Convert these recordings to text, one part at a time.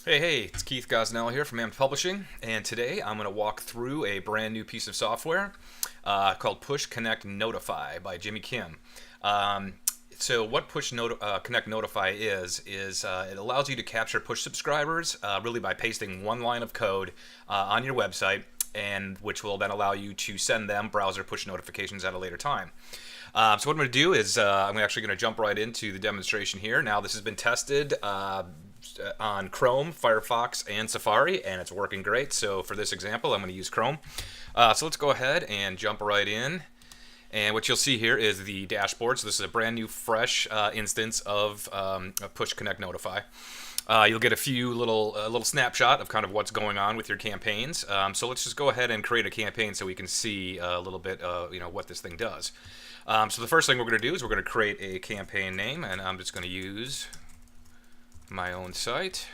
Hey, it's Keith Gosnell here from Amped Publishing, and today I'm going to walk through a brand new piece of software called Push Connect Notify by Jimmy Kim. Um, so what Connect Notify is it allows you to capture push subscribers really by pasting one line of code on your website, and which will then allow you to send them browser push notifications at a later time. So what I'm going to do is I'm actually going to jump right into the demonstration here. Now this has been tested on Chrome, Firefox, and Safari, and it's working great. So for this example, I'm going to use Chrome. So let's go ahead and jump right in. And what you'll see here is the dashboard. So this is a brand new, fresh instance of Push Connect Notify. You'll get a few little snapshot of kind of what's going on with your campaigns. So let's just go ahead and create a campaign so we can see a little bit, what this thing does. So the first thing we're going to do is we're going to create a campaign name, and I'm just going to use my own site.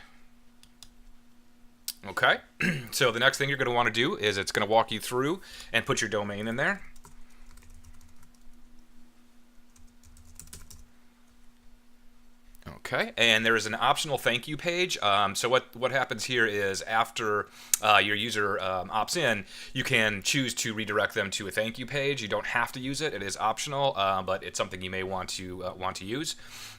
Okay, so the next thing you're going to want to do is it's going to walk you through and put your domain in there. Okay, and there is an optional thank you page. So what happens here is after your user opts in, you can choose to redirect them to a thank you page. You don't have to use it; it is optional, but it's something you may want to use.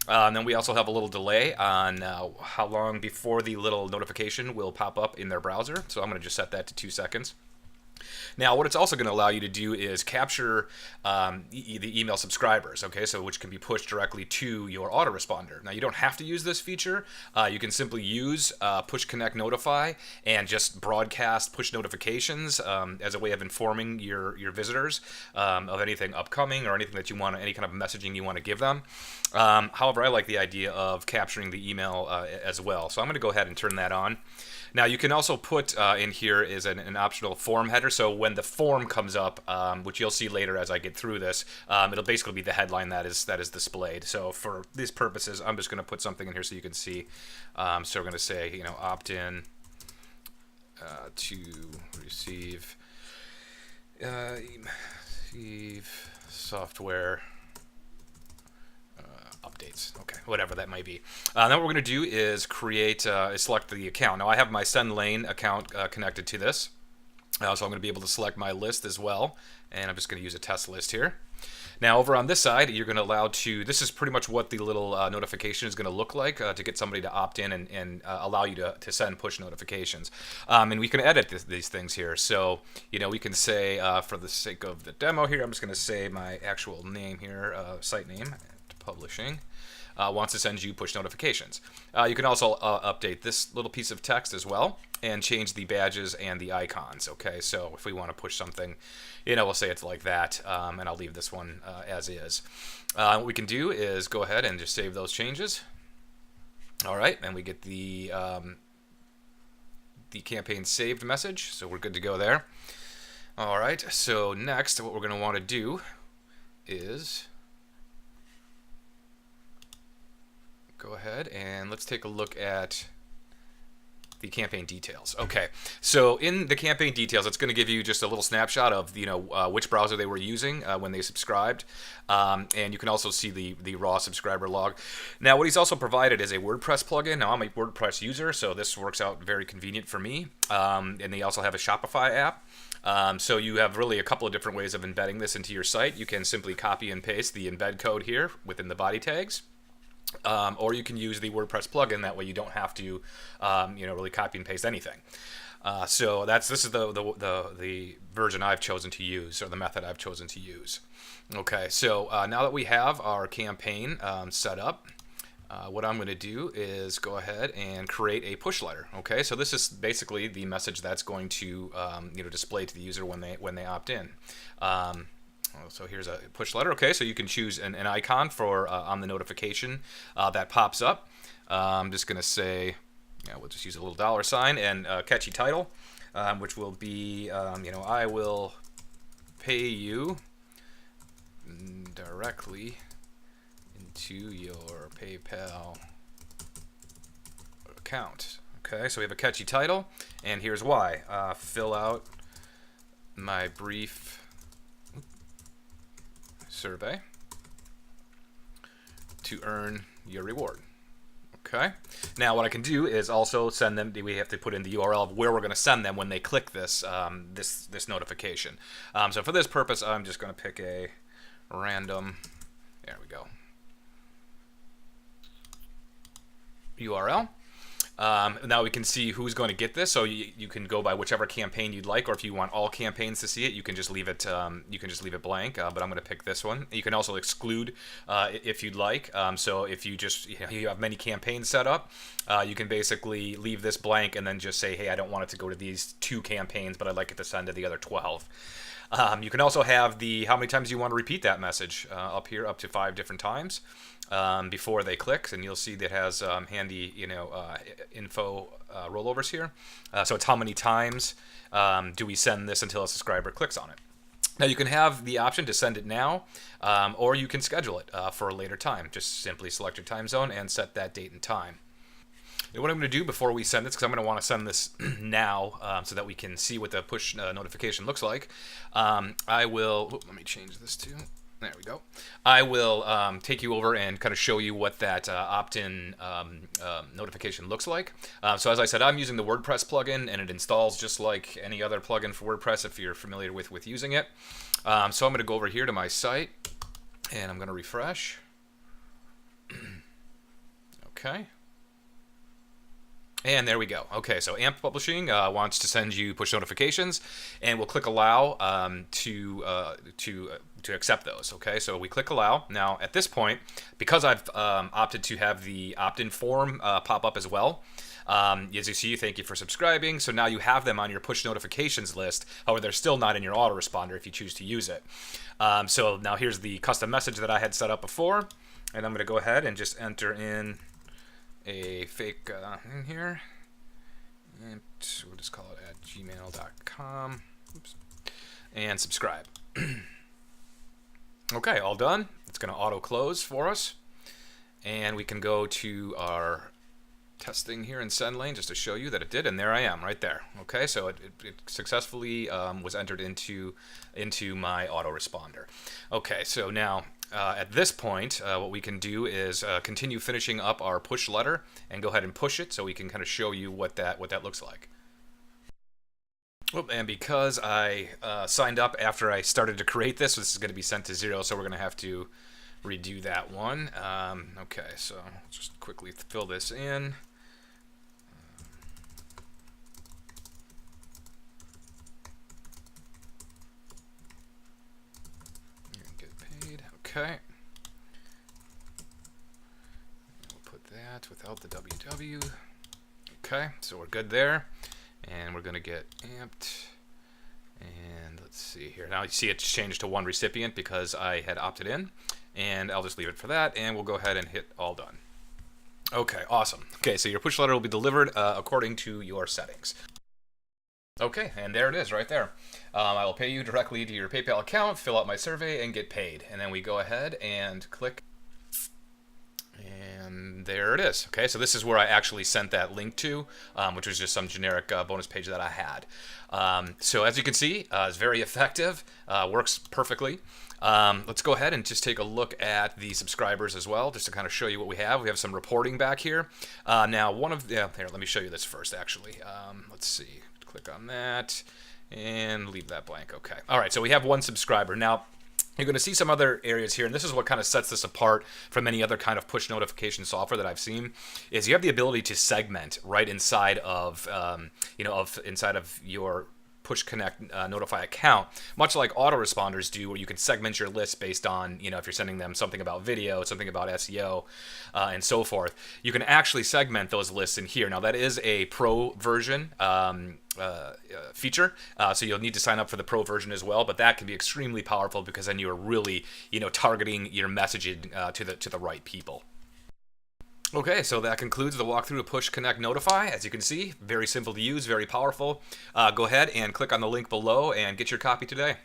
And then we also have a little delay on how long before the little notification will pop up in their browser. So I'm going to just set that to 2 seconds. Now, what it's also going to allow you to do is capture the email subscribers, okay, so which can be pushed directly to your autoresponder. Now, you don't have to use this feature. You can simply use Push Connect Notify and just broadcast push notifications as a way of informing your visitors of anything upcoming or anything that you want, any kind of messaging you want to give them. However, I like the idea of capturing the email as well, so I'm going to go ahead and turn that on. Now you can also put in here is an optional form header. So when the form comes up, which you'll see later as I get through this, it'll basically be the headline that is displayed. So for these purposes, I'm just going to put something in here so you can see. So we're going to say, opt in to receive software updates. Okay, whatever that might be. Then what we're going to do is select the account. Now I have my Sendlane account connected to this, so I'm going to be able to select my list as well, and I'm just going to use a test list here. Now over on this side, you're going to allow this is pretty much what the little notification is going to look like to get somebody to opt in and allow you to send push notifications. And we can edit these things here. So, we can say, for the sake of the demo here, I'm just going to say my actual name here, site name, Publishing. Wants to send you push notifications. You can also update this little piece of text as well and change the badges and the icons. Okay, so if we want to push something, we'll say it's like that, and I'll leave this one as is. What we can do is go ahead and just save those changes. All right, and we get the campaign saved message, so we're good to go there. All right, so next what we're going to want to do is go ahead and let's take a look at the campaign details. Okay, so in the campaign details, it's going to give you just a little snapshot of which browser they were using when they subscribed, and you can also see the raw subscriber log. Now, what he's also provided is a WordPress plugin. Now, I'm a WordPress user, so this works out very convenient for me. And they also have a Shopify app. So you have really a couple of different ways of embedding this into your site. You can simply copy and paste the embed code here within the body tags. Or you can use the WordPress plugin. That way you don't have to, really copy and paste anything. So this is the version I've chosen to use, or the method I've chosen to use. Okay, so now that we have our campaign set up, what I'm going to do is go ahead and create a push letter. Okay, so this is basically the message that's going to display to the user when they opt in. So here's a push letter. Okay, so you can choose an icon for on the notification that pops up. I'm just going to say, we'll just use a little $ and a catchy title, which will be, I will pay you directly into your PayPal account. Okay, so we have a catchy title, and here's why. Fill out my brief survey to earn your reward. Okay. Now what I can do is also send them. We have to put in the URL of where we're going to send them when they click this this notification. So for this purpose, I'm just going to pick a random. There we go. URL. Now we can see who's going to get this, so you can go by whichever campaign you'd like, or if you want all campaigns to see it, you can just leave it blank. But I'm going to pick this one. You can also exclude if you'd like. So if you just you have many campaigns set up, you can basically leave this blank and then just say, hey, I don't want it to go to these 2 campaigns, but I'd like it to send to the other 12. You can also have how many times you want to repeat that message up here, up to 5 different times before they click, and you'll see that has handy, info rollovers here. So it's how many times do we send this until a subscriber clicks on it. Now you can have the option to send it now, or you can schedule it for a later time. Just simply select your time zone and set that date and time. And what I'm going to do before we send this, because I'm going to want to send this now so that we can see what the push notification looks like, I will, let me change this to, there we go. I will take you over and kind of show you what that opt-in notification looks like. So as I said, I'm using the WordPress plugin, and it installs just like any other plugin for WordPress if you're familiar with using it. So I'm going to go over here to my site, and I'm going to refresh. Okay. And there we go. Okay, so AMP Publishing wants to send you push notifications, and we'll click allow to accept those. Okay, so we click allow. Now at this point, because I've opted to have the opt-in form pop up as well, as you see, thank you for subscribing. So now you have them on your push notifications list. However, they're still not in your autoresponder if you choose to use it. So now here's the custom message that I had set up before, and I'm going to go ahead and just enter in a fake in here, and we'll just call it at gmail.com. Oops. And subscribe. Okay, all done. It's going to auto close for us, and we can go to our testing here in Sendlane just to show you that it did, and there I am right there. Okay, so it successfully was entered into my autoresponder. Okay, so now at this point, what we can do is continue finishing up our push letter and go ahead and push it, so we can kind of show you what that looks like. And because I signed up after I started to create this is going to be sent to 0, so we're going to have to redo that one. Okay, so just quickly fill this in. Get paid. Okay. We'll put that without the www. Okay, so we're good there. And we're going to get amped, and let's see here. Now you see it's changed to 1 recipient because I had opted in, and I'll just leave it for that, and we'll go ahead and hit all done. Okay, awesome. Okay, so your push letter will be delivered according to your settings. Okay, and there it is right there. I will pay you directly to your PayPal account, fill out my survey, and get paid. And then we go ahead and click. And there it is. Okay, so this is where I actually sent that link to, which was just some generic bonus page that I had. So as you can see, it's very effective, works perfectly. Let's go ahead and just take a look at the subscribers as well, just to kind of show you what we have. We have some reporting back here. Now, here, let me show you this first, actually. Let's see. Click on that and leave that blank. Okay. All right, so we have 1 subscriber. Now, you're going to see some other areas here, and this is what kind of sets this apart from any other kind of push notification software that I've seen, is you have the ability to segment right inside of, inside of your Push Connect Notify account, much like autoresponders do, where you can segment your list based on, if you're sending them something about video, something about SEO, and so forth. You can actually segment those lists in here. Now, that is a pro version feature, so you'll need to sign up for the pro version as well, but that can be extremely powerful because then you're really, targeting your messaging to the right people. Okay, so that concludes the walkthrough of Push Connect Notify. As you can see, very simple to use, very powerful. Go ahead and click on the link below and get your copy today.